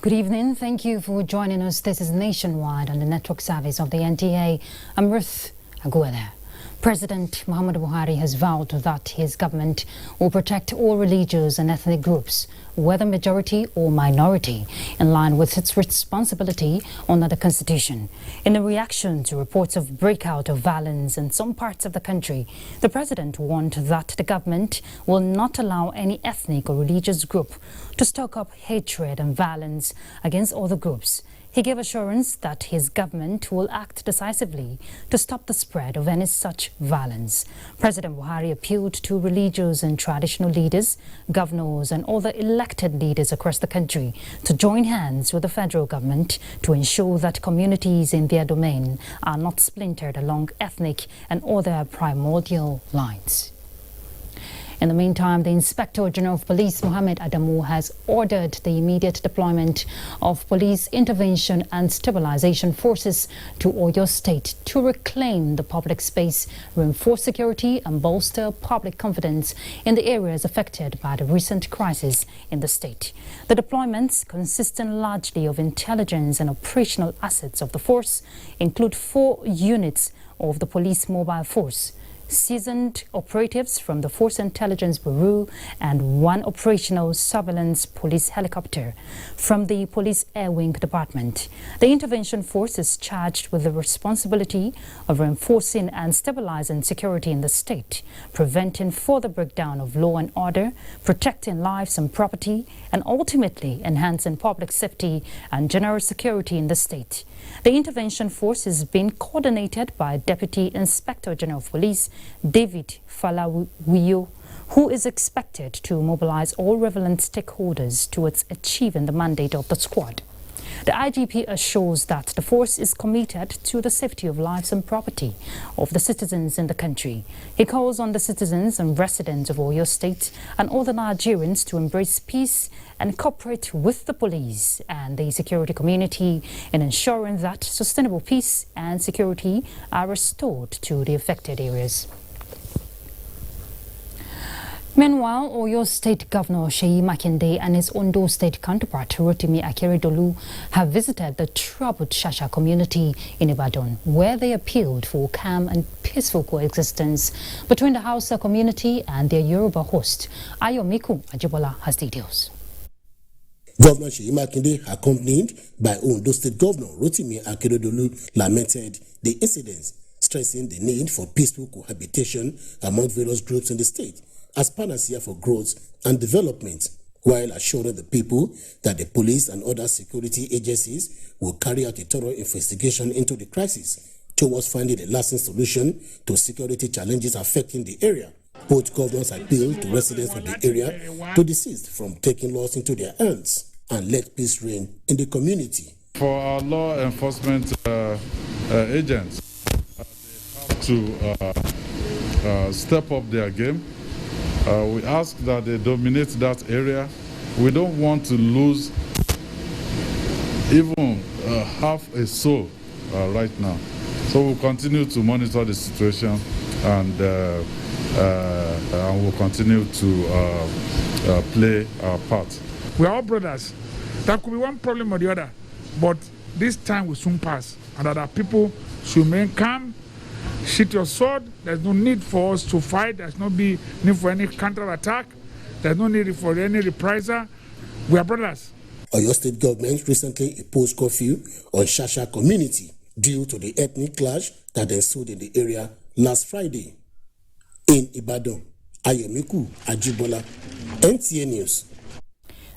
Good evening. Thank you for joining us. This is Nationwide on the network service of the NTA. I'm Ruth Aguilera. President Muhammadu Buhari has vowed that his government will protect all religious and ethnic groups, whether majority or minority, in line with its responsibility under the Constitution. In a reaction to reports of breakout of violence in some parts of the country, the president warned that the government will not allow any ethnic or religious group to stoke up hatred and violence against other groups. He gave assurance that his government will act decisively to stop the spread of any such violence. President Buhari appealed to religious and traditional leaders, governors and other elected leaders across the country to join hands with the federal government to ensure that communities in their domain are not splintered along ethnic and other primordial lines. In the meantime, the Inspector General of Police, Mohammed Adamu, has ordered the immediate deployment of police intervention and stabilization forces to Oyo State to reclaim the public space, reinforce security and bolster public confidence in the areas affected by the recent crisis in the state. The deployments, consisting largely of intelligence and operational assets of the force, include 4 units of the police mobile force, seasoned operatives from the Force Intelligence Bureau and 1 operational surveillance police helicopter from the Police Air Wing Department. The intervention force is charged with the responsibility of reinforcing and stabilizing security in the state, preventing further breakdown of law and order, protecting lives and property, and ultimately enhancing public safety and general security in the state. The intervention force is being coordinated by Deputy Inspector General of Police David Falawiyo, who is expected to mobilize all relevant stakeholders towards achieving the mandate of the squad. The IGP assures that the force is committed to the safety of lives and property of the citizens in the country. He calls on the citizens and residents of Oyo State and other Nigerians to embrace peace and cooperate with the police and the security community in ensuring that sustainable peace and security are restored to the affected areas. Meanwhile, Oyo State Governor Seyi Makinde and his Ondo State counterpart Rotimi Akeredolu have visited the troubled Shasha community in Ibadan, where they appealed for calm and peaceful coexistence between the Hausa community and their Yoruba host. Ayomiku Ajibola has details. Governor Seyi Makinde, accompanied by Ondo State Governor Rotimi Akeredolu, lamented the incidents, stressing the need for peaceful cohabitation among various groups in the state as panacea for growth and development, while assuring the people that the police and other security agencies will carry out a thorough investigation into the crisis towards finding a lasting solution to security challenges affecting the area. Both governors appealed to residents of the area to desist from taking laws into their hands and let peace reign in the community. For our law enforcement agents, they have to step up their game. We ask that they dominate that area. We don't want to lose even half a soul right now. So we'll continue to monitor the situation and we'll continue to play our part. We are all brothers. There could be one problem or the other, but this time will soon pass, and that our people should remain calm. Shoot your sword. There's no need for us to fight. There's no need for any counter-attack. There's no need for any reprisal. We are brothers. Oyo State government recently imposed curfew on Shasha community due to the ethnic clash that ensued in the area last Friday. In Ibadan, Ayomiku Ajibola, NTA News.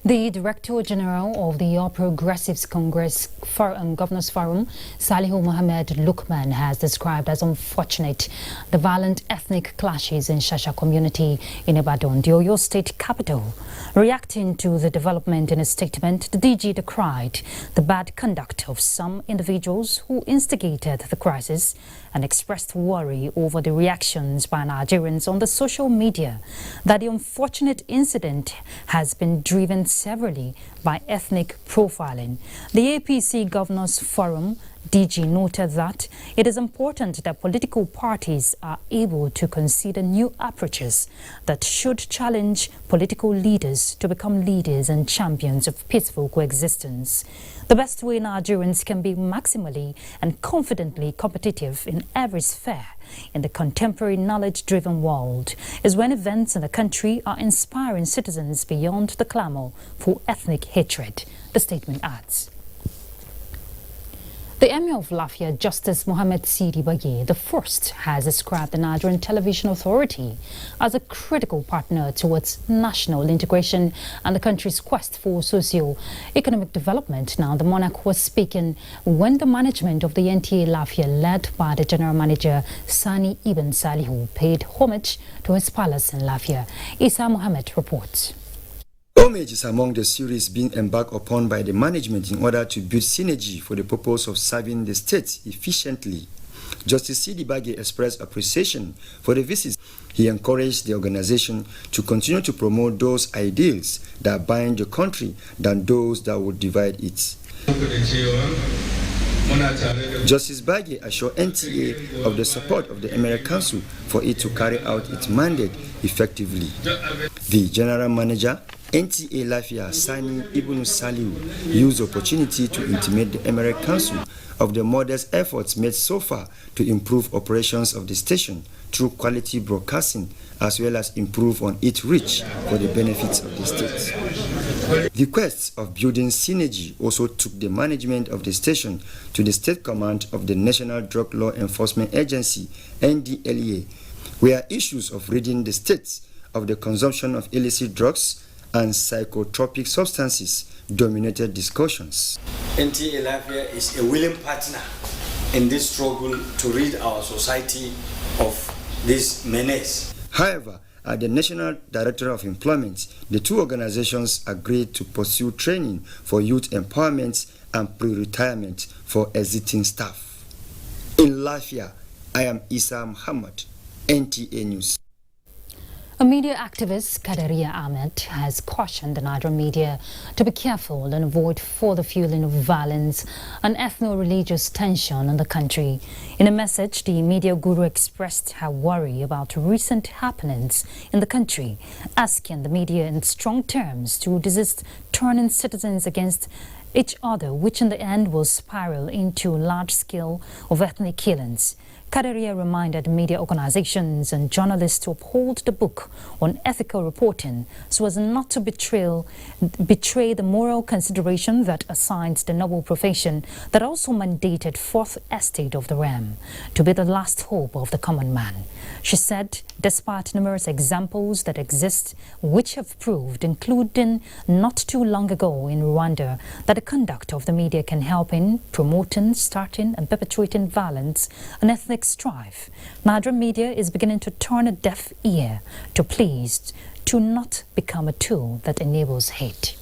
The Director General of the All Progressives Congress Governors Forum, Salihu Mohammed Lukman, has described as unfortunate the violent ethnic clashes in Shasha community in Ibadan, the Oyo State capital. Reacting to the development in a statement, the DG decried the bad conduct of some individuals who instigated the crisis and expressed worry over the reactions by Nigerians on the social media that the unfortunate incident has been driven severally by ethnic profiling. The APC Governors Forum DG noted that it is important that political parties are able to consider new approaches that should challenge political leaders to become leaders and champions of peaceful coexistence. The best way Nigerians can be maximally and confidently competitive in every sphere in the contemporary knowledge-driven world is when events in the country are inspiring citizens beyond the clamor for ethnic hatred, the statement adds. The Emir of Lafia, Justice Mohammed Sidi Baye the first, has described the Nigerian Television Authority as a critical partner towards national integration and the country's quest for socio-economic development. Now, the monarch was speaking when the management of the NTA Lafia, led by the General Manager Sani Ibn Salihu, paid homage to his palace in Lafia. Isa Mohammed reports. Homage is among the series being embarked upon by the management in order to build synergy for the purpose of serving the state efficiently. Justice Sidi Baye expressed appreciation for the visit. He encouraged the organization to continue to promote those ideals that bind the country than those that would divide it. Justice Baye assured NTA of the support of the Emirate Council for it to carry out its mandate effectively. The General Manager NTA Lafia Sani Ibn Salihu used the opportunity to intimate the Emirate Council of the modest efforts made so far to improve operations of the station through quality broadcasting, as well as improve on its reach for the benefits of the state. The quest of building synergy also took the management of the station to the State Command of the National Drug Law Enforcement Agency, NDLEA, where issues of ridding the states of the consumption of illicit drugs and psychotropic substances dominated discussions. NTA Lafia is a willing partner in this struggle to rid our society of this menace. However, at the National Director of Employment, the two organizations agreed to pursue training for youth empowerment and pre-retirement for exiting staff. In Lafia, I am Isa Muhammad, NTA News. A media activist, Kadaria Ahmed, has cautioned the Nigerian media to be careful and avoid further fueling of violence and ethno-religious tension in the country. In a message, the media guru expressed her worry about recent happenings in the country, asking the media in strong terms to desist turning citizens against each other, which in the end will spiral into large scale of ethnic killings. Kadaria reminded media organizations and journalists to uphold the book on ethical reporting so as not to betray the moral consideration that assigns the noble profession that also mandated fourth estate of the realm to be the last hope of the common man. She said, despite numerous examples that exist which have proved, including not too long ago in Rwanda, that the conduct of the media can help in promoting, starting and perpetuating violence and ethnic strife, Nigerian media is beginning to turn a deaf ear to pleas to not become a tool that enables hate.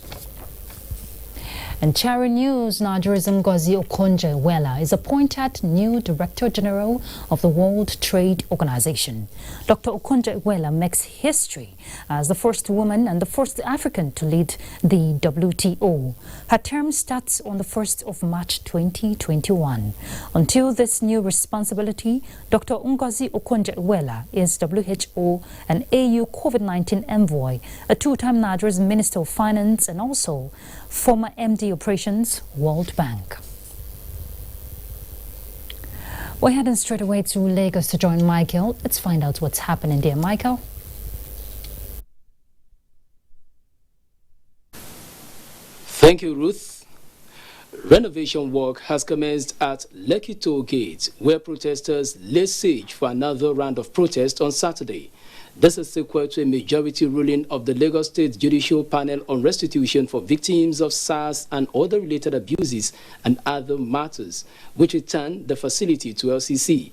In Chari News, Nigeria's Ngozi Okonjo-Iweala is appointed new Director General of the World Trade Organization. Dr. Okonjo-Iweala makes history as the first woman and the first African to lead the WTO. Her term starts on the 1st of March 2021. Until this new responsibility, Dr. Ngozi Okonjo-Iweala is WHO and AU COVID-19 envoy, a two-time Nigeria's Minister of Finance and also former MD Operations, World Bank. We're heading straight away to Lagos to join Michael. Let's find out what's happening there. Michael? Thank you, Ruth. Renovation work has commenced at Lekki Toll Gate, where protesters laid siege for another round of protest on Saturday. This is sequel to a majority ruling of the Lagos State Judicial Panel on restitution for victims of SARS and other related abuses and other matters, which returned the facility to LCC.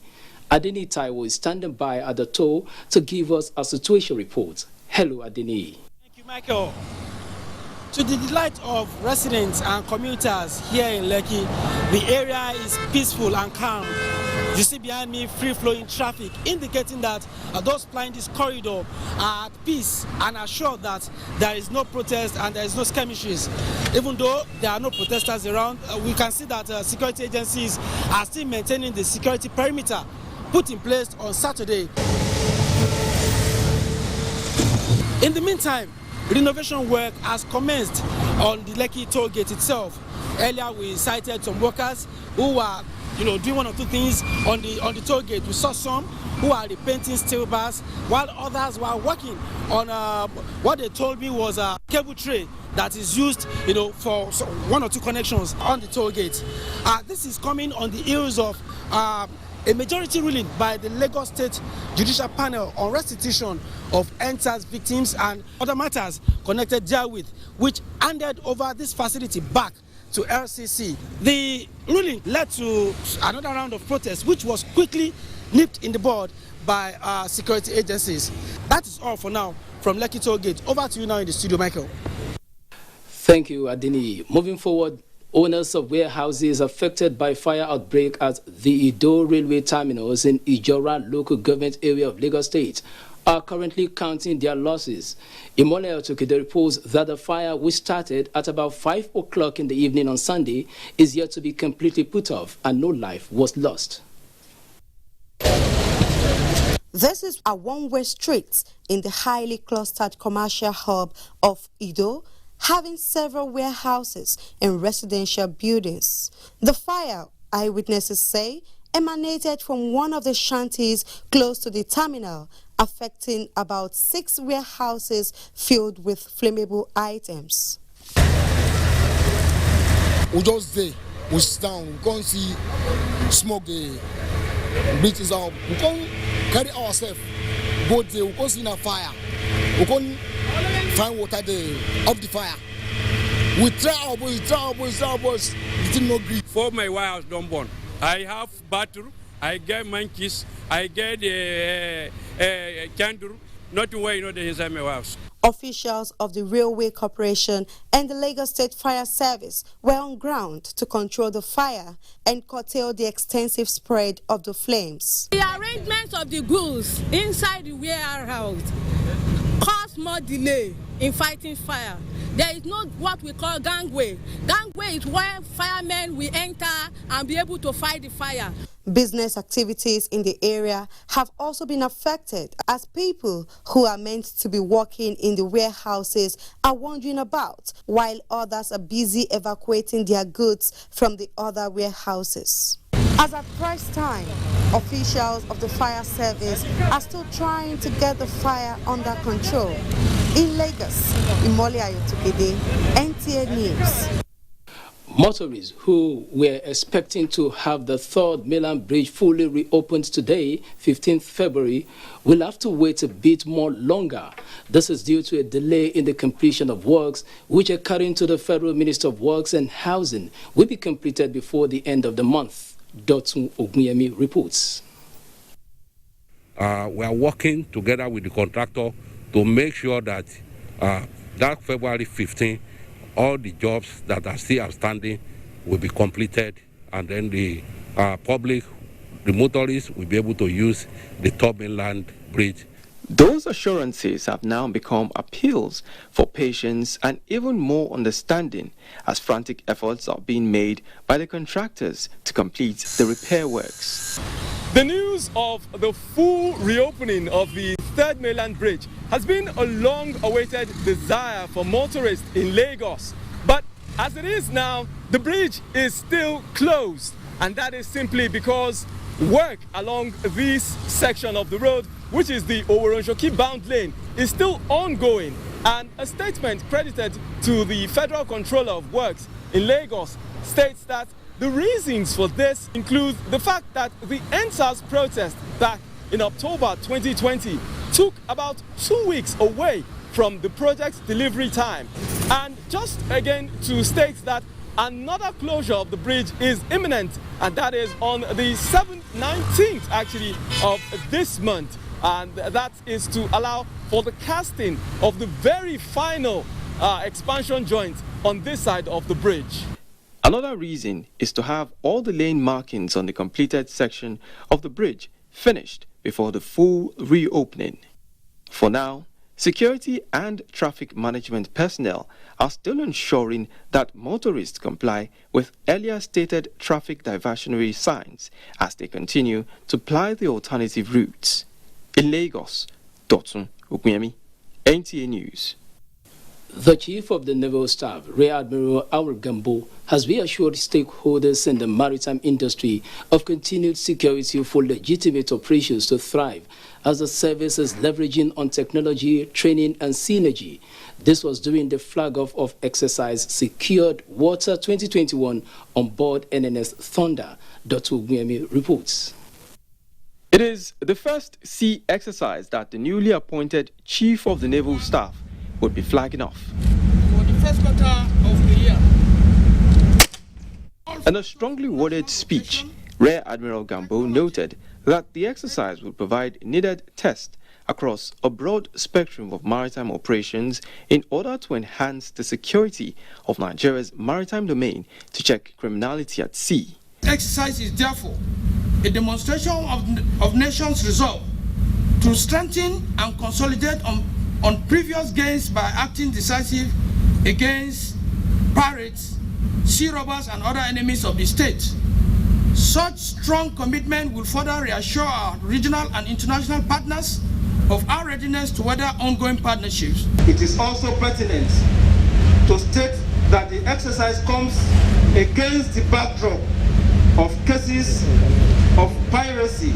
Adeni Taiwo is standing by at the toll to give us a situation report. Hello, Adeni. Thank you, Michael. To the delight of residents and commuters here in Lekki, the area is peaceful and calm. You see behind me free-flowing traffic, indicating that those plying this corridor are at peace and are sure that there is no protest and there is no skirmishes. Even though there are no protesters around, we can see that security agencies are still maintaining the security perimeter put in place on Saturday. In the meantime, renovation work has commenced on the Lekki toll gate itself. Earlier we cited some workers who were doing one or two things on the toll gate. We saw some who are repainting steel bars, while others were working on what they told me was a cable tray that is used for one or two connections on the toll gate. This is coming on the heels of a majority ruling by the Lagos State Judicial Panel on restitution of NTA's victims and other matters connected therewith, which handed over this facility back to LCC. The ruling led to another round of protests, which was quickly nipped in the bud by security agencies. That is all for now from Lekki Toll Gate. Over to you now in the studio, Michael. Thank you, Adini. Moving forward, owners of warehouses affected by fire outbreak at the Ido Railway Terminals in Ijora local government area of Lagos State are currently counting their losses. Imole Otokede reports that the fire, which started at about 5 o'clock in the evening on Sunday, is yet to be completely put off and no life was lost. This is a one-way street in the highly clustered commercial hub of Ido, having several warehouses and residential buildings. The fire, eyewitnesses say, emanated from one of the shanties close to the terminal, affecting about 6 warehouses filled with flammable items. We just there, we sit down, we can't see smoke, the breathing out. We can't carry ourselves, go there, we can't see no fire. We can't find water there, up the fire. We try our boys, the thing no green. For my warehouse don't burn. I have battery, I get monkeys, I get candle, nothing where there is in my house. Officials of the Railway Corporation and the Lagos State Fire Service were on ground to control the fire and curtail the extensive spread of the flames. The arrangement of the goods inside the warehouse caused more delay in fighting fire. There is not what we call gangway. Gangway is where firemen will enter and be able to fight the fire. Business activities in the area have also been affected as people who are meant to be working in the warehouses are wandering about, while others are busy evacuating their goods from the other warehouses. As at press time, officials of the fire service are still trying to get the fire under control. In Lagos, Imole Ayotokede, NTA News. Motorists who were expecting to have the third mainland bridge fully reopened today, 15th February, will have to wait a bit more longer. This is due to a delay in the completion of works, which, according to the Federal Minister of Works and Housing, will be completed before the end of the month. Dotun Ogunyemi reports. We are working together with the contractor to make sure that that February 15, all the jobs that are still outstanding will be completed, and then the public, the motorists, will be able to use the third mainland bridge. Those assurances have now become appeals for patience and even more understanding as frantic efforts are being made by the contractors to complete the repair works. The news of the full reopening of the third mainland bridge has been a long-awaited desire for motorists in Lagos. But as it is now, the bridge is still closed, and that is simply because work along this section of the road, which is the Oworonshoki bound lane, is still ongoing. And a statement credited to the Federal Controller of Works in Lagos states that the reasons for this include the fact that the NSAS protest back in October 2020 took about 2 weeks away from the project's delivery time. And just again to state that another closure of the bridge is imminent, and that is on the 19th actually of this month, and that is to allow for the casting of the very final expansion joint on this side of the bridge. Another reason is to have all the lane markings on the completed section of the bridge finished before the full reopening. For now, security and traffic management personnel are still ensuring that motorists comply with earlier stated traffic diversionary signs as they continue to ply the alternative routes. In Lagos, Dotun Ogunyemi, NTA News. The Chief of the Naval Staff, Rear Admiral Awul Gambo, has reassured stakeholders in the maritime industry of continued security for legitimate operations to thrive as the service is leveraging on technology, training, and synergy. This was during the flag-off of exercise Secured Water 2021 on board NNS Thunder. Dr. Ogunyemi reports. It is the first sea exercise that the newly appointed Chief of the Naval Staff would be flagging off. For the first quarter of the year. In a strongly worded speech, Rear Admiral Gambo noted that the exercise would provide needed tests across a broad spectrum of maritime operations in order to enhance the security of Nigeria's maritime domain to check criminality at sea. The exercise is therefore a demonstration of nations' resolve to strengthen and consolidate on previous gains by acting decisive against pirates, sea robbers, and other enemies of the state. Such strong commitment will further reassure our regional and international partners of our readiness to weather ongoing partnerships. It is also pertinent to state that the exercise comes against the backdrop of cases of piracy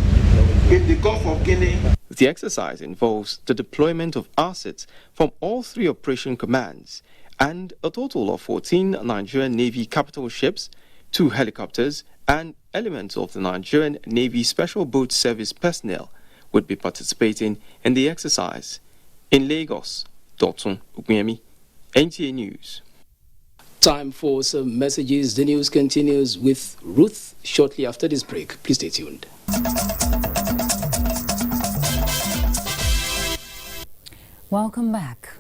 in the Gulf of Guinea. The exercise involves the deployment of assets from all three operation commands and a total of 14 Nigerian Navy capital ships, 2 helicopters, and elements of the Nigerian Navy Special Boat Service personnel would be participating in the exercise. In Lagos, Dotun Ogunyemi, NTA News. Time for some messages. The news continues with Ruth shortly after this break. Please stay tuned. Welcome back.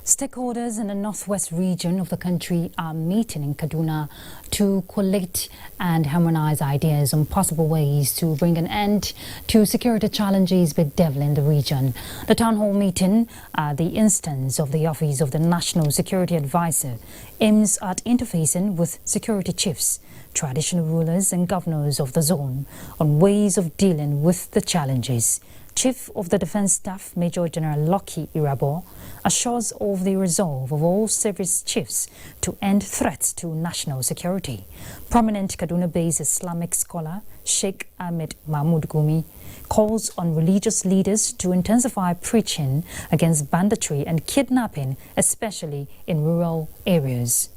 Stakeholders in the northwest region of the country are meeting in Kaduna to collect and harmonize ideas on possible ways to bring an end to security challenges bedeviling the region. The town hall meeting, the instance of the Office of the National Security Advisor, aims at interfacing with security chiefs, traditional rulers and governors of the zone on ways of dealing with the challenges. Chief of the Defense Staff, Major General Lucky Irabo, assures of the resolve of all service chiefs to end threats to national security. Prominent Kaduna-based Islamic scholar Sheikh Ahmed Mahmoud Gumi calls on religious leaders to intensify preaching against banditry and kidnapping, especially in rural areas.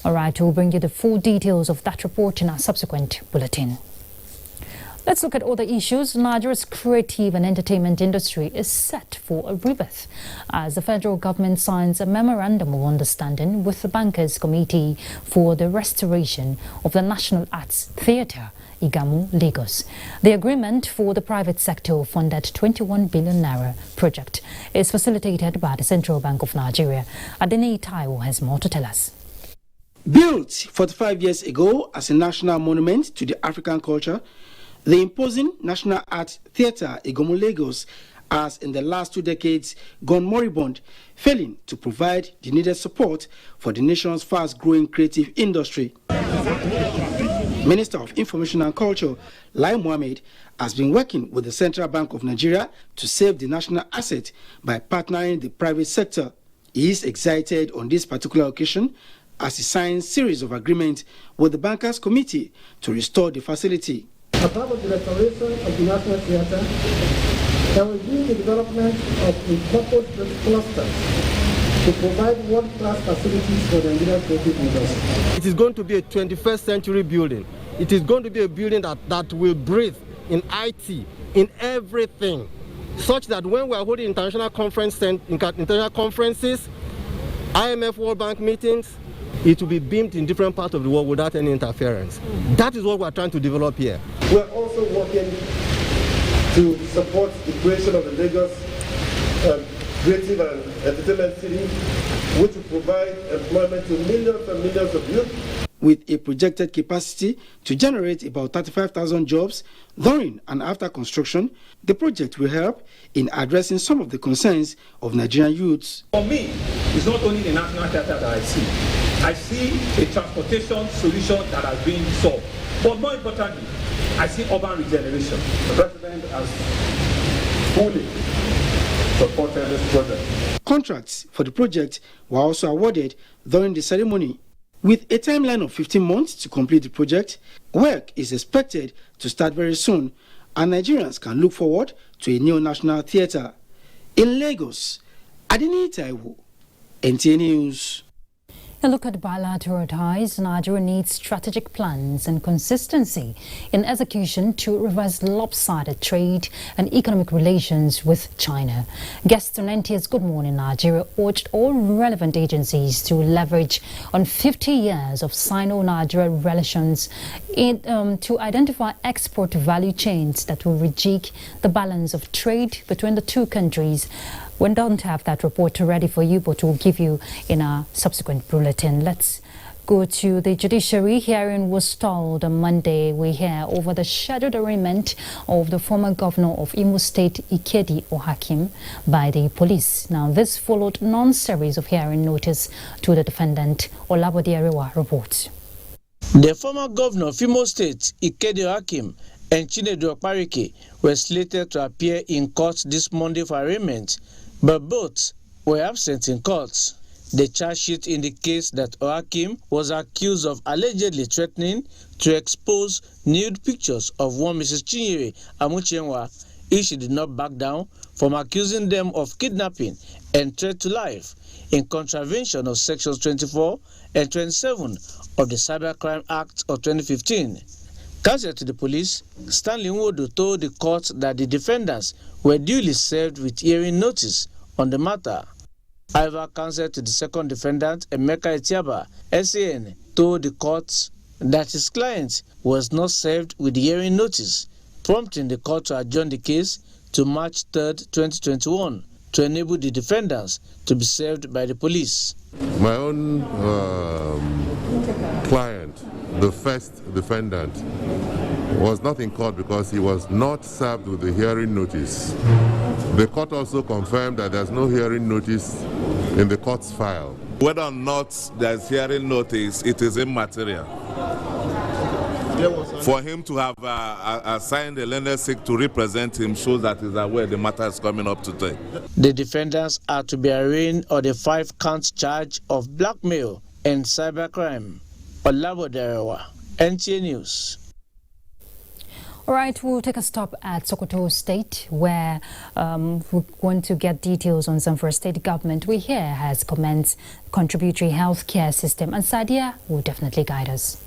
All right, we'll bring you the full details of that report in our subsequent bulletin. Let's look at other issues. Nigeria's creative and entertainment industry is set for a rebirth as the federal government signs a memorandum of understanding with the Bankers Committee for the Restoration of the National Arts Theatre, Igamu, Lagos. The agreement for the private sector funded 21 billion naira project is facilitated by the Central Bank of Nigeria. Adeni Taiwo has more to tell us. Built 45 years ago as a national monument to the African culture, the imposing National Art Theatre, Igamu, Lagos, has in the last 2 decades gone moribund, failing to provide the needed support for the nation's fast-growing creative industry. Minister of Information and Culture, Lai Mohammed, has been working with the Central Bank of Nigeria to save the national asset by partnering the private sector. He is excited on this particular occasion as he signs a series of agreements with the Bankers Committee to restore the facility. As part of the restoration of the National Theatre, there will be the development of a purpose-built cluster to provide world-class facilities for the Nigerian creative industry. It is going to be a 21st century building. It is going to be a building that will breathe in IT, in everything. such that when we are holding international conferences, IMF World Bank meetings, it will be beamed in different parts of the world without any interference. That is what we are trying to develop here. We are also working to support the creation of the Lagos Creative and Entertainment City, which will provide employment to millions and millions of youth. With a projected capacity to generate about 35,000 jobs during and after construction, the project will help in addressing some of the concerns of Nigerian youths. For me, it's not only the National Theatre that I see. I see a transportation solution that has been solved. But more importantly, I see urban regeneration. The President has fully supported this project. Contracts for the project were also awarded during the ceremony. With a timeline of 15 months to complete the project, work is expected to start very soon, and Nigerians can look forward to a new national theatre. In Lagos, Adini Taiwo, NTA News. A look at bilateral ties. Nigeria needs strategic plans and consistency in execution to reverse lopsided trade and economic relations with China. Guests on NTA's Good Morning Nigeria urged all relevant agencies to leverage on 50 years of Sino-Nigeria relations to identify export value chains that will rejig the balance of trade between the two countries. We don't have that report ready for you, but we'll give you in our subsequent bulletin. Let's go to the Judiciary. Hearing was stalled on Monday. We hear over the scheduled arraignment of the former governor of Imo State, Ikedi Ohakim, by the police. Now, this followed non-series of hearing notice to the defendant. Olabode Arewa reports. The former governor of Imo State, Ikedi Ohakim, and Chinedu Okparike were slated to appear in court this Monday for arraignment, but both were absent in court. The charge sheet indicates that Ohakim was accused of allegedly threatening to expose nude pictures of one Mrs. Chinyere Amuchenwa if she did not back down from accusing them of kidnapping and threat to life in contravention of sections 24 and 27 of the Cybercrime Act of 2015. Counsel to the police, Stanley Nwodo, told the court that the defendants were duly served with hearing notice on the matter. However, counsel to the second defendant, Emeka Etiaba, SAN, told the court that his client was not served with the hearing notice, prompting the court to adjourn the case to March 3, 2021, to enable the defendants to be served by the police. My own client, the first defendant, was not in court because he was not served with the hearing notice. The court also confirmed that there's no hearing notice in the court's file. Whether or not there's hearing notice, it is immaterial. For him to have assigned a learned sick to represent him shows that he's aware the matter is coming up today. The defendants are to be arraigned on the 5-count charge of blackmail and cybercrime. Olabode Arewa, NTA News. All right, we'll take a stop at Sokoto State, where we want to get details on Zamfara State government. We hear has commenced contributory healthcare system, and Sadia will definitely guide us.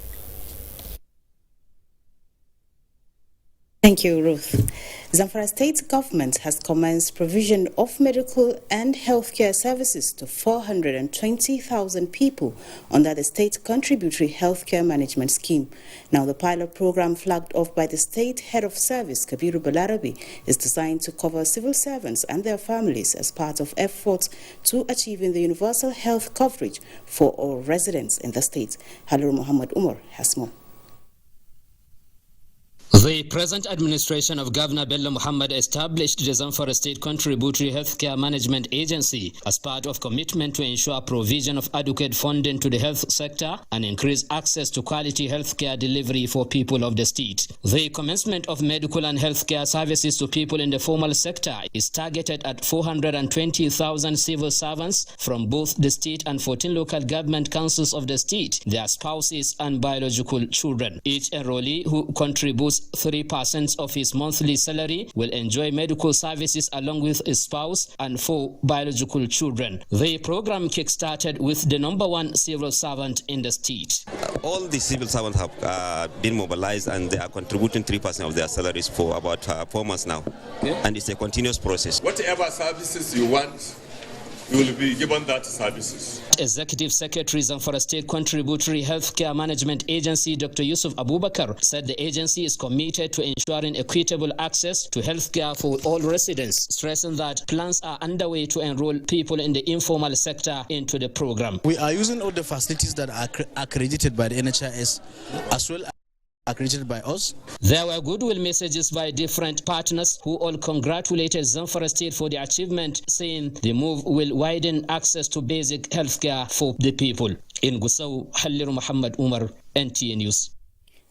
Thank you, Ruth. Zamfara State government has commenced provision of medical and healthcare services to 420,000 people under the state contributory healthcare management scheme. Now, the pilot program flagged off by the state head of service, Kabiru Balarabi, is designed to cover civil servants and their families as part of efforts to achieving the universal health coverage for all residents in the state. Halur Muhammad Umar has more. The present administration of Governor Bello Muhammad established the Zamfara State Contributory Healthcare Management Agency as part of commitment to ensure provision of adequate funding to the health sector and increase access to quality healthcare delivery for people of the state. The commencement of medical and healthcare services to people in the formal sector is targeted at 420,000 civil servants from both the state and 14 local government councils of the state, their spouses and biological children. Each enrollee who contributes 3% of his monthly salary will enjoy medical services along with his spouse and 4 biological children. The program kick-started with the #1 civil servant in the state. All the civil servants have been mobilized and they are contributing 3% of their salaries for about 4 months now. And it's a continuous process. Whatever services you want, you will be given that services. Executive Secretary Zamfara State Contributory Healthcare Management Agency Dr. Yusuf Abubakar said the agency is committed to ensuring equitable access to healthcare for all residents, stressing that plans are underway to enroll people in the informal sector into the program. We are using all the facilities that are accredited by the NHIS as well as accredited by us. There were goodwill messages by different partners who all congratulated Zamfara State for the achievement, saying the move will widen access to basic healthcare for the people. In Gusau, Halliru Muhammad Umar, NTA News.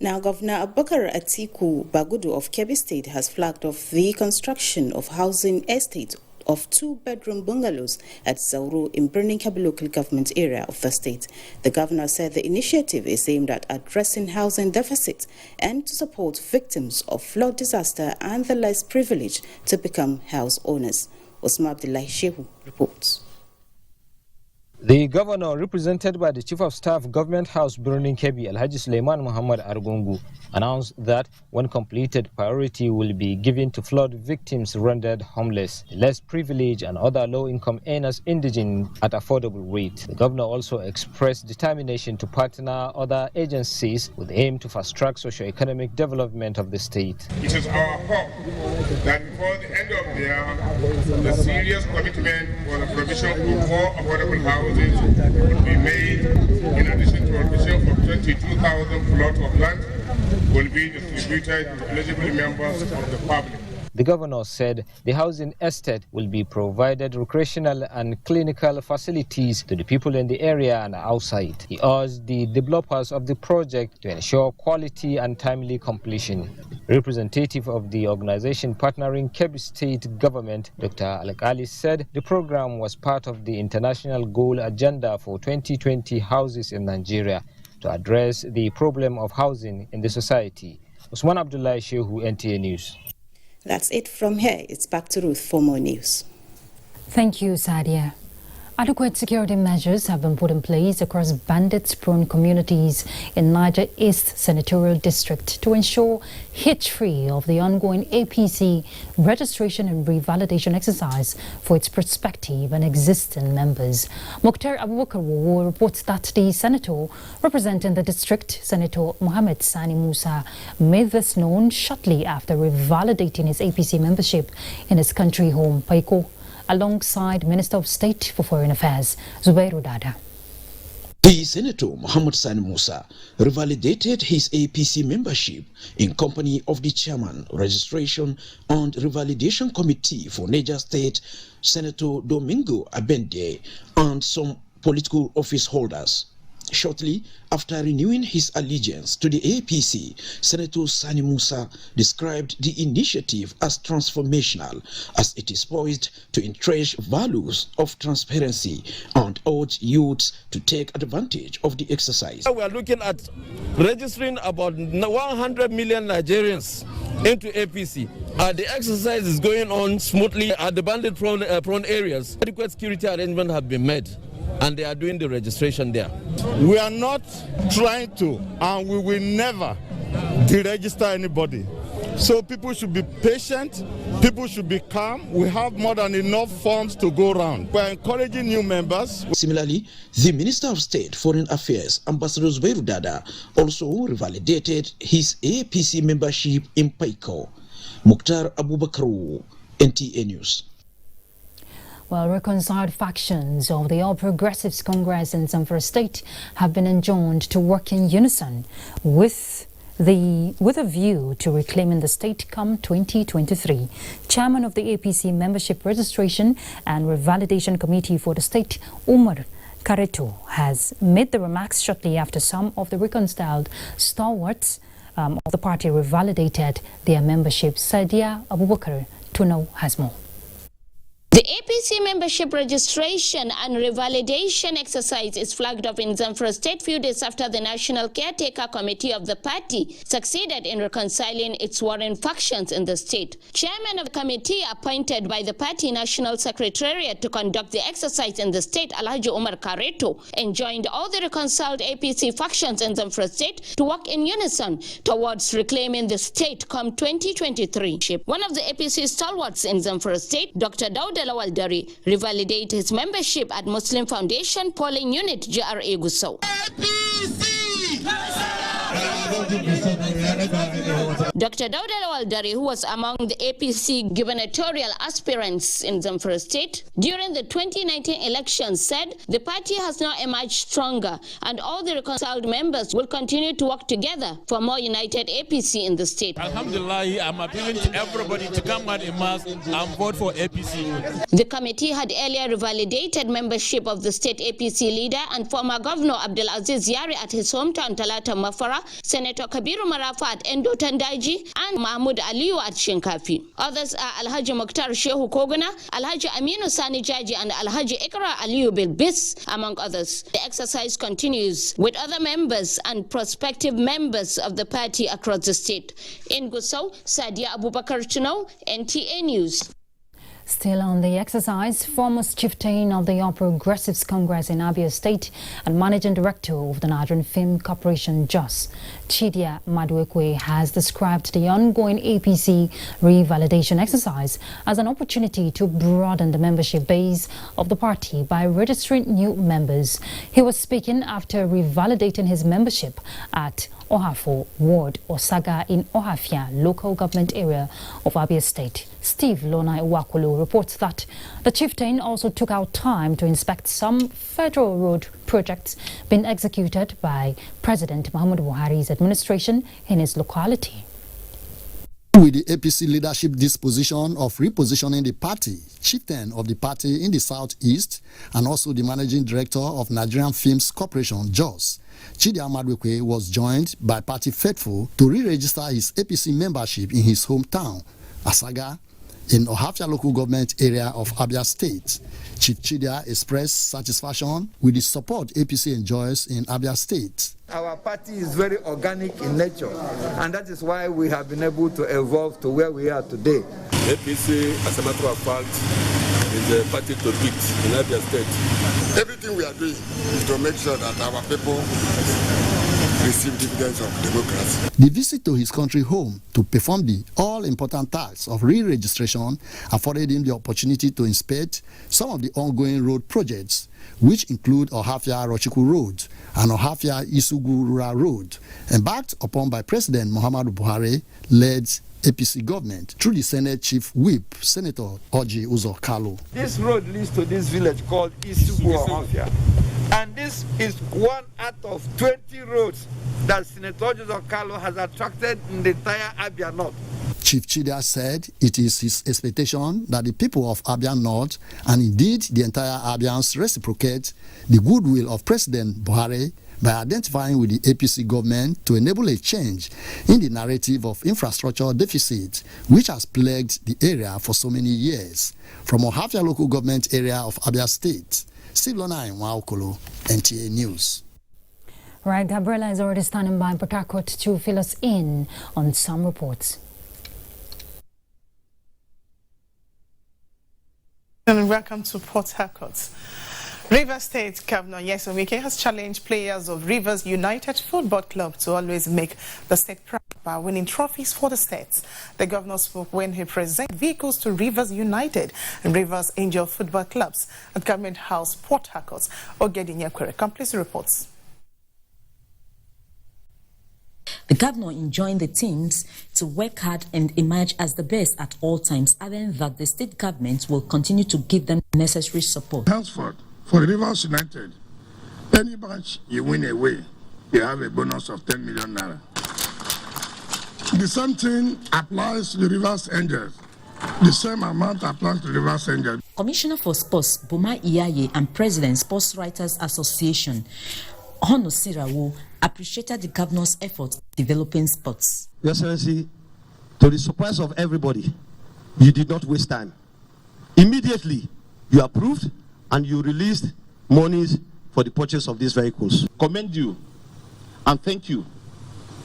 Now, Governor Abubakar Atiku Bagudu of Kebbi State has flagged off the construction of housing estate of 2-bedroom bungalows at Zauru in Birnin Kebbi local government area of the state. The governor said the initiative is aimed at addressing housing deficit and to support victims of flood disaster and the less privileged to become house owners. Osman Abdullahi Shehu reports. The governor, represented by the Chief of Staff, Government House, Birnin Kebbi, Alhaji Suleiman Muhammad Argungu, announced that when completed, priority will be given to flood victims rendered homeless, the less privileged and other low-income earners indigent at affordable rate. The governor also expressed determination to partner other agencies with aim to fast-track socio-economic development of the state. It is our hope that before the end of the year, the serious commitment for the provision of more affordable housing will be made, in addition to provision for 22,000 plots of land will be distributed to eligible members of the public. The governor said the housing estate will be provided recreational and clinical facilities to the people in the area and outside. He urged the developers of the project to ensure quality and timely completion. Representative of the organization partnering Kebbi State government, Dr. Alakali, said the program was part of the international goal agenda for 2020 houses in Nigeria to address the problem of housing in the society. Usman Abdullahi Shehu, NTA News. That's it from here. It's back to Ruth for more news. Thank you, Sadia. Adequate security measures have been put in place across bandits-prone communities in Niger East Senatorial District to ensure hitch-free of the ongoing APC registration and revalidation exercise for its prospective and existing members. Mukhtar Abubakar reports that the senator representing the district, Senator Mohammed Sani Musa, made this known shortly after revalidating his APC membership in his country home, Paiko, alongside Minister of State for Foreign Affairs, Zubairu Dada. The Senator Mohammed Sani Musa revalidated his APC membership in company of the Chairman, Registration and Revalidation Committee for Niger State, Senator Domingo Abende, and some political office holders. Shortly after renewing his allegiance to the APC, Senator Sani Musa described the initiative as transformational, as it is poised to entrench values of transparency and urged youths to take advantage of the exercise. We are looking at registering about 100 million Nigerians into APC. The exercise is going on smoothly at the bandit-prone areas. Adequate security arrangements have been made, and they are doing the registration there. We are not trying to, and we will never deregister anybody. So people should be patient, people should be calm. We have more than enough funds to go around. We are encouraging new members. Similarly, the Minister of State Foreign Affairs, Ambassador Zubairu Dada, also revalidated his APC membership in Paiko. Mukhtar Abubakar, NTA News. Well, reconciled factions of the All Progressives Congress in Zamfara State have been enjoined to work in unison with a view to reclaiming the state come 2023. Chairman of the APC Membership Registration and Revalidation Committee for the state, Umar Kareto, has made the remarks shortly after some of the reconciled stalwarts of the party revalidated their membership. Sadia Abubakar Tuno has more. The APC membership registration and revalidation exercise is flagged off in Zamfara State few days after the National Caretaker Committee of the party succeeded in reconciling its warring factions in the state. Chairman of the committee appointed by the party National Secretariat to conduct the exercise in the state, Alhaji Umar Kareto, enjoined all the reconciled APC factions in Zamfara State to work in unison towards reclaiming the state come 2023. One of the APC stalwarts in Zamfara State, Dr. Dauda Lawal Dari, revalidated his membership at Muslim Foundation Polling Unit, GRA Gusau. Dr. Dauda Lawal Dari, who was among the APC gubernatorial aspirants in Zamfara State during the 2019 elections, said the party has now emerged stronger and all the reconciled members will continue to work together for more united APC in the state. Alhamdulillah, I'm appealing to everybody to come out in mass and vote for APC. The committee had earlier revalidated membership of the state APC leader and former Governor Abdulaziz Yari at his hometown Talata Mafara, Senator Kabiru Marafa at Endo Tandaji, and Mahmoud Aliyu at Shinkafi. Others are Alhaji Mokhtar Shehu Kogana, Alhaji Aminu Sani Jaji, and Alhaji Ikra Aliyu Bilbis, among others. The exercise continues with other members and prospective members of the party across the state. In Gusau, Sadia Abubakar Tuno, NTA News. Still on the exercise, former chieftain of the All Progressives Congress in Abia State and managing director of the Nigerian Film Corporation, JOS, Chidia Maduekwe, has described the ongoing APC revalidation exercise as an opportunity to broaden the membership base of the party by registering new members. He was speaking after revalidating his membership at Ohafo Ward, Osaga in Ohafia, local government area of Abia State. Steve Lonai Wakulu reports that the chieftain also took out time to inspect some federal road projects being executed by President Muhammadu Buhari's administration in his locality. With the APC leadership disposition of repositioning the party, chieftain of the party in the southeast and also the managing director of Nigerian Films Corporation, JOS, Chidi Amadwekwe, was joined by party faithful to re-register his APC membership in his hometown, Asaga, in Ohafia local government area of Abia State. Chief Chidia expressed satisfaction with the support APC enjoys in Abia State. Our party is very organic in nature, and that is why we have been able to evolve to where we are today. APC, as a matter of fact, is a party to beat in Abia State. Everything we are doing is to make sure that our people receive dividends of democracy. The visit to his country home to perform the all-important tasks of re-registration afforded him the opportunity to inspect some of the ongoing road projects, which include Ohafia Rochiku Road and Ohafia Isugu Rural Road, embarked upon by President Muhammadu Buhari-led APC government through the Senate Chief Whip, Senator Oji Uzo Kalu. This road leads to this village called Isugu Ohafia. And this is one out of 20 roads that Senator Oji Uzo Kalu has attracted in the entire Abia North. Chief Chidia said it is his expectation that the people of Abia North and indeed the entire Abians reciprocate the goodwill of President Buhari by identifying with the APC government to enable a change in the narrative of infrastructure deficit which has plagued the area for so many years. From Ohafia local government area of Abia State, Steve Lonai Waokolo, NTA News. Right, Gabriela is already standing by in Port Harcourt to fill us in on some reports. And welcome to Port Harcourt. Rivers State Governor Nyesom Wike has challenged players of Rivers United Football Club to always make the state proud by winning trophies for the state. The governor spoke when he presented vehicles to Rivers United and Rivers Angel Football Clubs at Government House, Port Harcourt. Ogedi Nyekwere completes the reports. The governor enjoined the teams to work hard and emerge as the best at all times, adding that the state government will continue to give them necessary support. Henceforth, for Rivers United, any match you win away, you have a bonus of 10 million naira. The same thing applies to the Rivers Angels. The same amount applies to the Rivers Angels. Commissioner for Sports, Boma Iyaye, and President, Sports Writers Association, Hono Sirawu, appreciated the governor's efforts developing sports. Your Excellency, to the surprise of everybody, you did not waste time. Immediately, you approved and you released monies for the purchase of these vehicles. Commend you and thank you.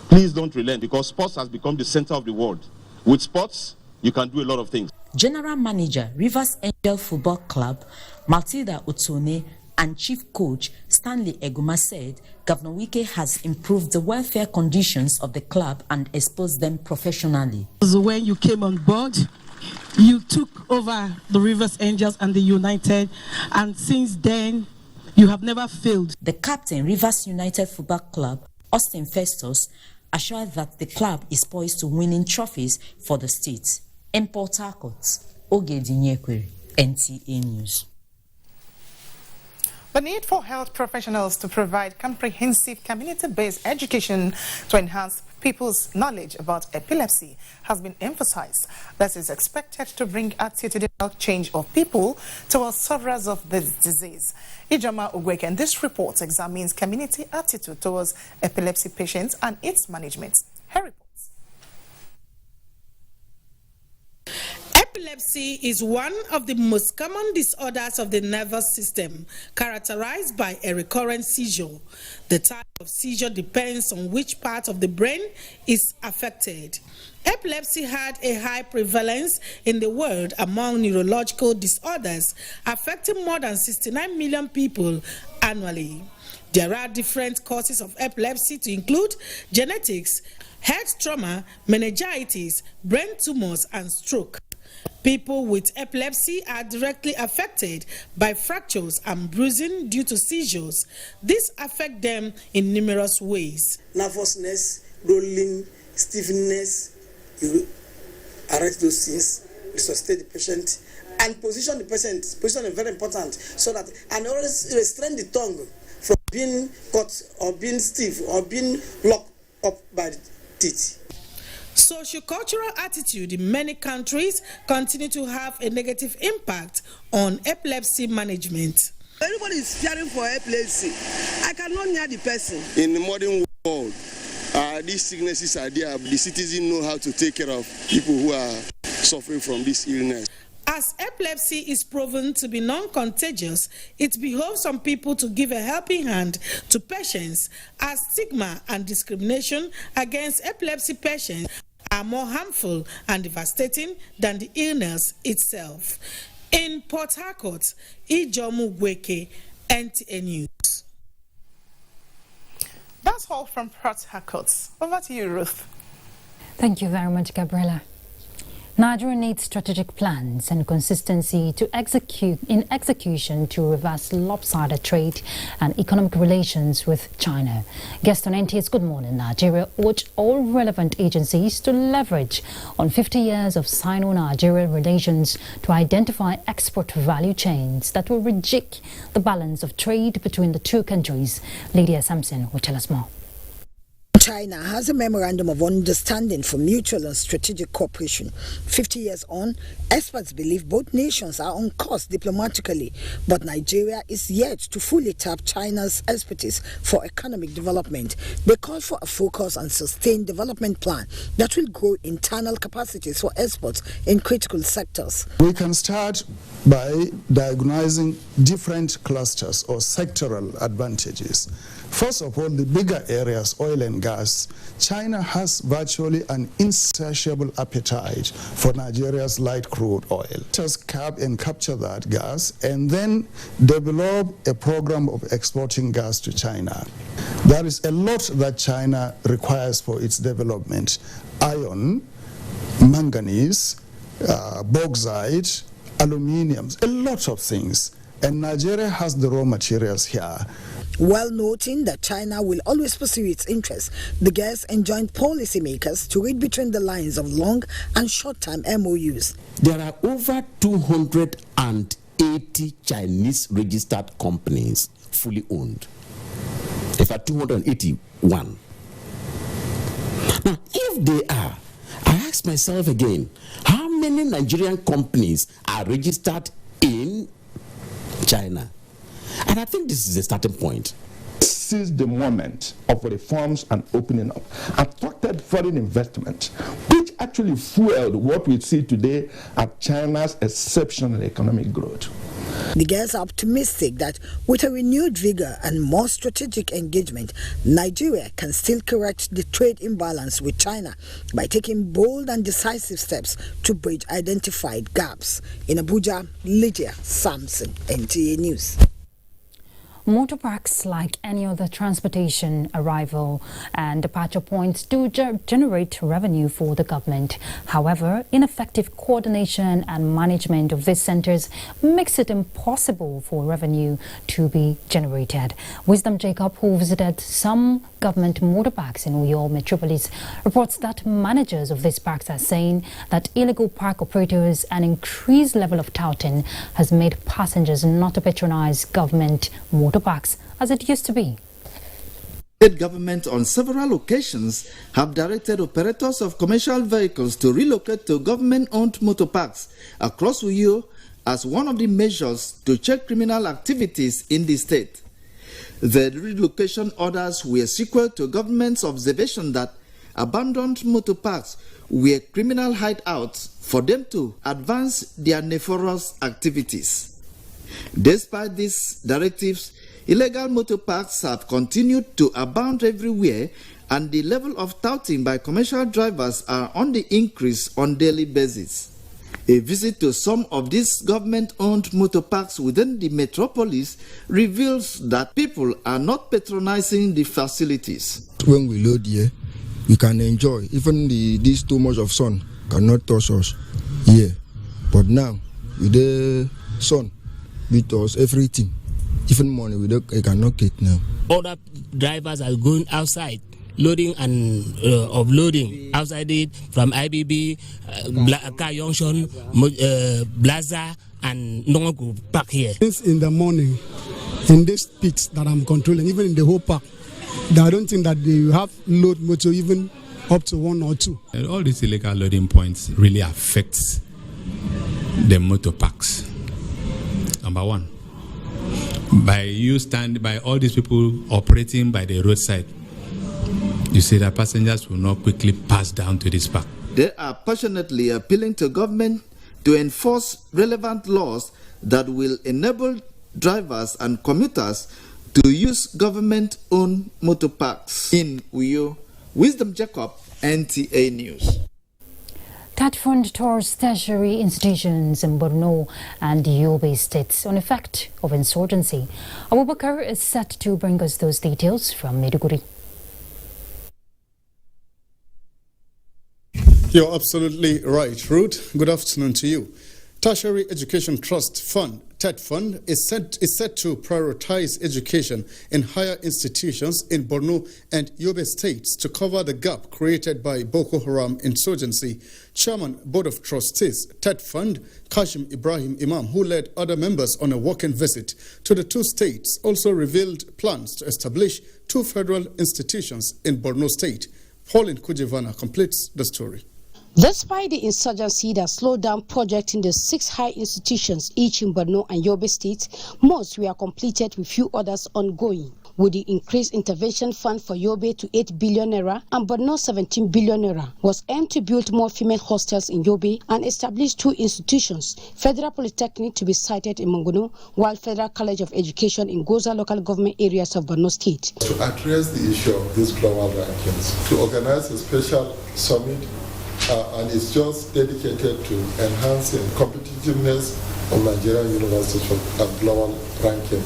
Please don't relent, because sports has become the center of the world. With sports, you can do a lot of things. General Manager, Rivers Angel Football Club, Matilda Otone, and Chief Coach Stanley Eguma said Governor Wike has improved the welfare conditions of the club and exposed them professionally. When you came on board, you took over the Rivers Angels and the United, and since then, you have never failed. The captain, Rivers United Football Club, Austin Festus, assured that the club is poised to winning trophies for the state. In Port Harcourt, Ogedi Nyekwere, NTA News. The need for health professionals to provide comprehensive community-based education to enhance people's knowledge about epilepsy has been emphasized. This is expected to bring attitudinal change of people towards sufferers of this disease. Ijoma Ugweke, and this report examines community attitude towards epilepsy patients and its management. Her reports. Epilepsy is one of the most common disorders of the nervous system, characterized by a recurrent seizure. The type of seizure depends on which part of the brain is affected. Epilepsy had a high prevalence in the world among neurological disorders, affecting more than 69 million people annually. There are different causes of epilepsy to include genetics, head trauma, meningitis, brain tumors, and stroke. People with epilepsy are directly affected by fractures and bruising due to seizures. This affects them in numerous ways. Nervousness, rolling, stiffness, you arrest those things, resuscitate the patient, and position the patient. Position is very important, so that, and always restrain the tongue from being cut or being stiff or being locked up by the teeth. Socio-cultural attitude in many countries continue to have a negative impact on epilepsy management. Everybody is fearing for epilepsy. I cannot near the person. In the modern world, these sicknesses are there. The citizens know how to take care of people who are suffering from this illness. As epilepsy is proven to be non-contagious, it behoves on people to give a helping hand to patients, as stigma and discrimination against epilepsy patients are more harmful and devastating than the illness itself. In Port Harcourt, Ijoma Ugweke, NTA News. That's all from Port Harcourt. Over to you, Ruth. Thank you very much, Gabriela. Nigeria needs strategic plans and consistency to execution to reverse lopsided trade and economic relations with China. Guest on NTA's Good Morning Nigeria urged all relevant agencies to leverage on 50 years of Sino-Nigeria relations to identify export value chains that will rejig the balance of trade between the two countries. Lydia Sampson will tell us more. China has a memorandum of understanding for mutual and strategic cooperation. 50 years on, experts believe both nations are on course diplomatically, but Nigeria is yet to fully tap China's expertise for economic development. They call for a focus and sustained development plan that will grow internal capacities for exports in critical sectors. We can start by diagnosing different clusters or sectoral advantages. First of all, the bigger areas, oil and gas. China has virtually an insatiable appetite for Nigeria's light crude oil. Just cap and capture that gas and then develop a program of exporting gas to China. There is a lot that China requires for its development. Iron, manganese, bauxite, aluminium, a lot of things. And Nigeria has the raw materials here. While noting that China will always pursue its interests, the guests enjoined policymakers to read between the lines of long and short-term MOUs. There are over 280 Chinese registered companies fully owned. In fact, 281. Now, if they are, I ask myself again, how many Nigerian companies are registered in China? And I think this is a starting point. Seize the moment of reforms and opening up, attracted foreign investment, which actually fueled what we see today as China's exceptional economic growth. The girls are optimistic that with a renewed vigor and more strategic engagement, Nigeria can still correct the trade imbalance with China by taking bold and decisive steps to bridge identified gaps. In Abuja, Lydia Samson, NTA News. Motor parks, like any other transportation arrival and departure points, do generate revenue for the government. However, ineffective coordination and management of these centers makes it impossible for revenue to be generated. Wisdom Jacob, who visited some government motor parks in Uyo metropolis, reports that managers of these parks are saying that illegal park operators and increased level of touting has made passengers not to patronize government motor parks as it used to be. State government on several occasions have directed operators of commercial vehicles to relocate to government-owned motor parks across Uyo as one of the measures to check criminal activities in the state. The relocation orders were sequel to government's observation that abandoned motor parks were criminal hideouts for them to advance their nefarious activities. Despite these directives, illegal motor parks have continued to abound everywhere, and the level of touting by commercial drivers are on the increase on daily basis. A visit to some of these government-owned motor parks within the metropolis reveals that people are not patronizing the facilities. When we load here, we can enjoy. Even this too much of sun cannot touch us here. But now, with the sun, with us everything. Even money, we cannot get now. Other drivers are going outside, loading and offloading outside it from IBB, Car Junction, Blaza, and Nongo Park here. Since in the morning, in these peaks that I'm controlling, even in the whole park, I don't think that they have load motor even up to 1 or 2. All these illegal loading points really affects the motor parks. Number one, by all these people operating by the roadside, you see that passengers will not quickly pass down to this park. They are passionately appealing to government to enforce relevant laws that will enable drivers and commuters to use government-owned motor parks. In Uyo, Wisdom Jacob, NTA News. That fund tours tertiary institutions in Borno and Yobe states on effect of insurgency. Abubakar is set to bring us those details from Maiduguri. You're absolutely right, Ruth. Good afternoon to you. Tertiary Education Trust Fund, TED Fund, is set to prioritize education in higher institutions in Borno and Yobe states to cover the gap created by Boko Haram insurgency. Chairman, Board of Trustees, TED Fund, Kashim Ibrahim Imam, who led other members on a walking visit to the two states, also revealed plans to establish 2 federal institutions in Borno State. Pauline Kujivana completes the story. Despite the insurgency that slowed down projects in the 6 high institutions, each in Borno and Yobe states, most were completed with few others ongoing. With the increased intervention fund for Yobe to 8 billion naira and Borno 17 billion naira was aimed to build more female hostels in Yobe and establish 2 institutions, Federal Polytechnic to be sited in Mongono, while Federal College of Education in Goza local government areas of Borno State. To address the issue of these global rankings, to organize a special summit and it's just dedicated to enhancing competitiveness of Nigerian universities for global ranking.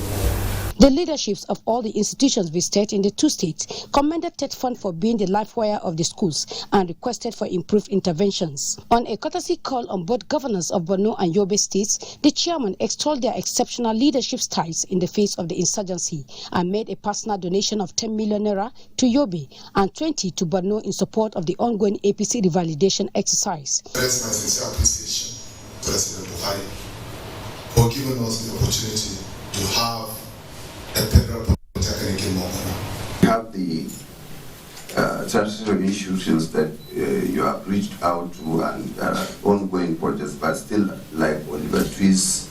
The leaderships of all the institutions visited in the 2 states commended TED Fund for being the life wire of the schools and requested for improved interventions. On a courtesy call on both governors of Borno and Yobe states, the chairman extolled their exceptional leadership styles in the face of the insurgency and made a personal donation of 10 million naira to Yobe and 20 to Borno in support of the ongoing APC revalidation exercise. Express my sincere appreciation to President Buhari for giving us the opportunity to have a federal polytechnic in Mongolia. We have the tertiary institutions that you have reached out to and ongoing projects, but still, like on the trees,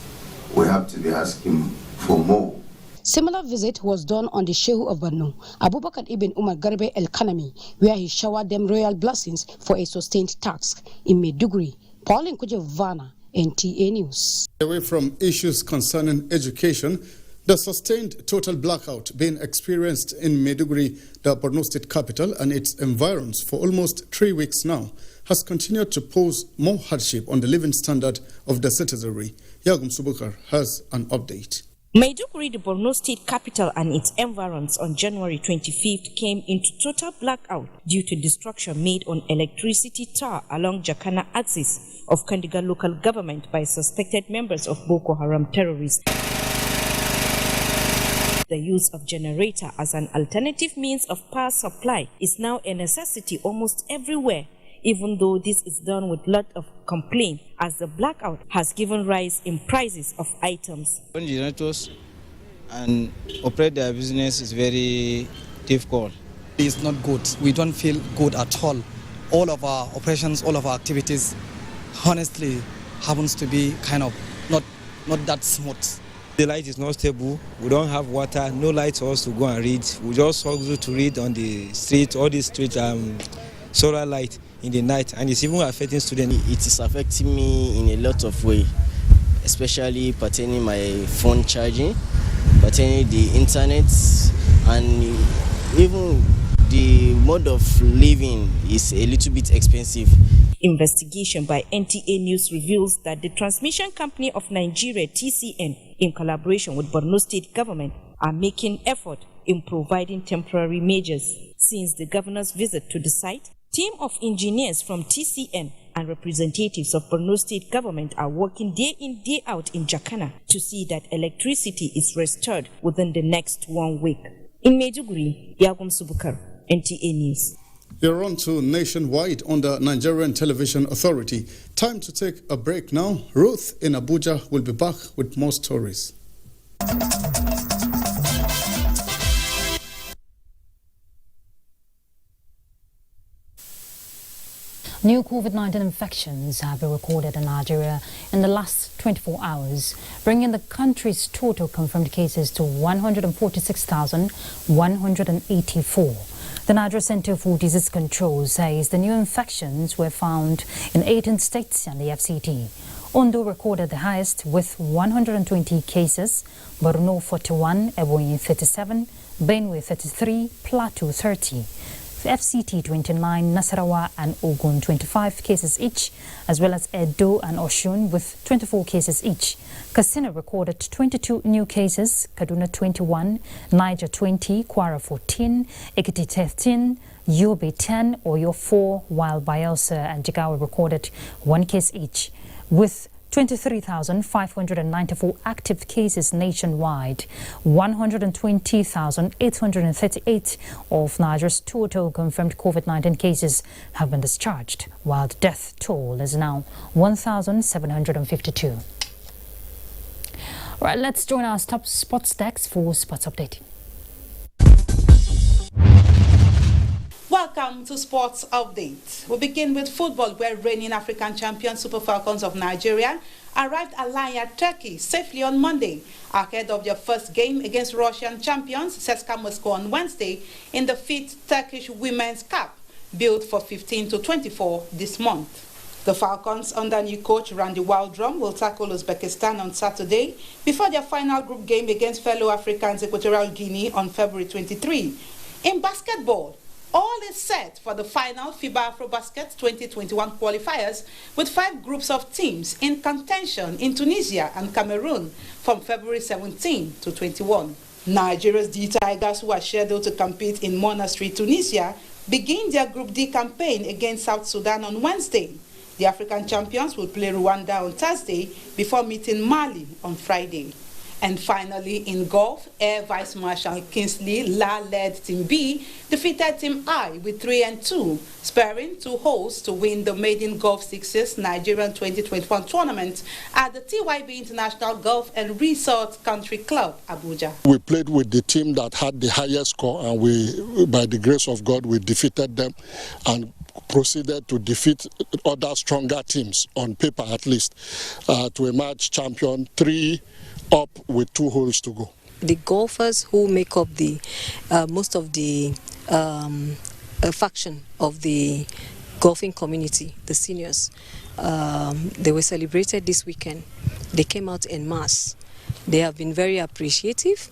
we have to be asking for more. Similar visit was done on the Shehu of Borno, Abubakar ibn Umar Garbe El Kanami, where he showered them royal blessings for a sustained task. In Maiduguri, Pauline Kujavana, NTA News. Away from issues concerning education, the sustained total blackout being experienced in Maiduguri, the Borno state capital, and its environs for almost 3 weeks now, has continued to pose more hardship on the living standard of the citizenry. Yagum Subukar has an update. Maiduguri, the Borno state capital, and its environs on January 25th came into total blackout due to destruction made on electricity tower along Jakana axis of Kandiga local government by suspected members of Boko Haram terrorists. The use of generator as an alternative means of power supply is now a necessity almost everywhere, even though this is done with lot of complaint, as the blackout has given rise in prices of items. Generators and operate their business is very difficult. It's not good. We don't feel good at all. All of our operations, all of our activities, honestly, happens to be kind of not that smooth. The light is not stable. We don't have water, no light for us to go and read. We just struggle to read on the street, all the street solar light in the night, and it's even affecting students. It is affecting me in a lot of ways, especially pertaining my phone charging, pertaining the internet, and even the mode of living is a little bit expensive. Investigation by NTA News reveals that the transmission company of Nigeria, TCN, in collaboration with Borno State government, are making effort in providing temporary measures. Since the governor's visit to the site, team of engineers from TCN and representatives of Borno State government are working day in, day out in Jakana to see that electricity is restored within the next 1 week. In Maiduguri, Yagum Subukar, NTA News. You're on to Nationwide on the Nigerian Television Authority. Time to take a break now. Ruth in Abuja will be back with more stories. New COVID-19 infections have been recorded in Nigeria in the last 24 hours, bringing the country's total confirmed cases to 146,184. The Nigeria Center for Disease Control says the new infections were found in 18 states and the FCT. Ondo recorded the highest with 120 cases, Borno 41, Ebonyi 37, Benue 33, Plateau 30. FCT 29, Nasarawa and Ogun 25 cases each, as well as Edo and Oshun with 24 cases each. Katsina recorded 22 new cases, Kaduna 21, Niger 20, Kwara 14, Ekiti 13, Yobe 10, Oyo 4, while Bayelsa and Jigawa recorded 1 case each. With 23,594 active cases nationwide, 120,838 of Nigeria's total confirmed COVID-19 cases have been discharged, while the death toll is now 1,752. All right, let's join our top sports desk for sports update. Welcome to Sports Update. We begin with football, where reigning African champion Super Falcons of Nigeria arrived at Alanya, Turkey safely on Monday, ahead of their first game against Russian champions CSKA Moscow on Wednesday in the 5th Turkish Women's Cup, billed for 15 to 24 this month. The Falcons, under new coach Randy Waldrum, will tackle Uzbekistan on Saturday before their final group game against fellow Africans Equatorial Guinea on February 23. In basketball, all is set for the final FIBA AfroBasket 2021 qualifiers, with 5 groups of teams in contention in Tunisia and Cameroon from February 17 to 21. Nigeria's D Tigers, who are scheduled to compete in Monastery, Tunisia, begin their Group D campaign against South Sudan on Wednesday. The African champions will play Rwanda on Thursday before meeting Mali on Friday. And finally, in golf, Air Vice Marshal Kingsley La-led Team B defeated Team I with 3-2, sparing 2 holes to win the Maiden Golf Sixes Nigerian 2021 tournament at the TYB International Golf and Resort Country Club, Abuja. We played with the team that had the highest score, and we, by the grace of God, we defeated them and proceeded to defeat other stronger teams, on paper at least, to emerge champion 3 up with 2 holes to go. the golfers who make up the most of the faction of the golfing community, the seniors. They were celebrated this weekend. They came out en masse. They have been very appreciative.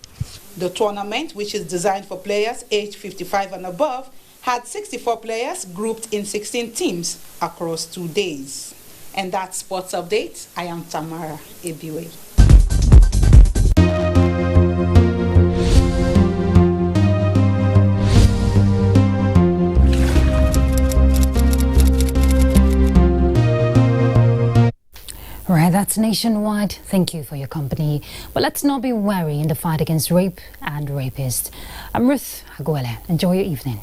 The tournament, which is designed for players aged 55 and above, had 64 players grouped in 16 teams across 2 days. And that's Sports Update. I am Tamara Ebiwe. Right, that's Nationwide. Thank you for your company. But let's not be wary in the fight against rape and rapists. I'm Ruth Aguele. Enjoy your evening.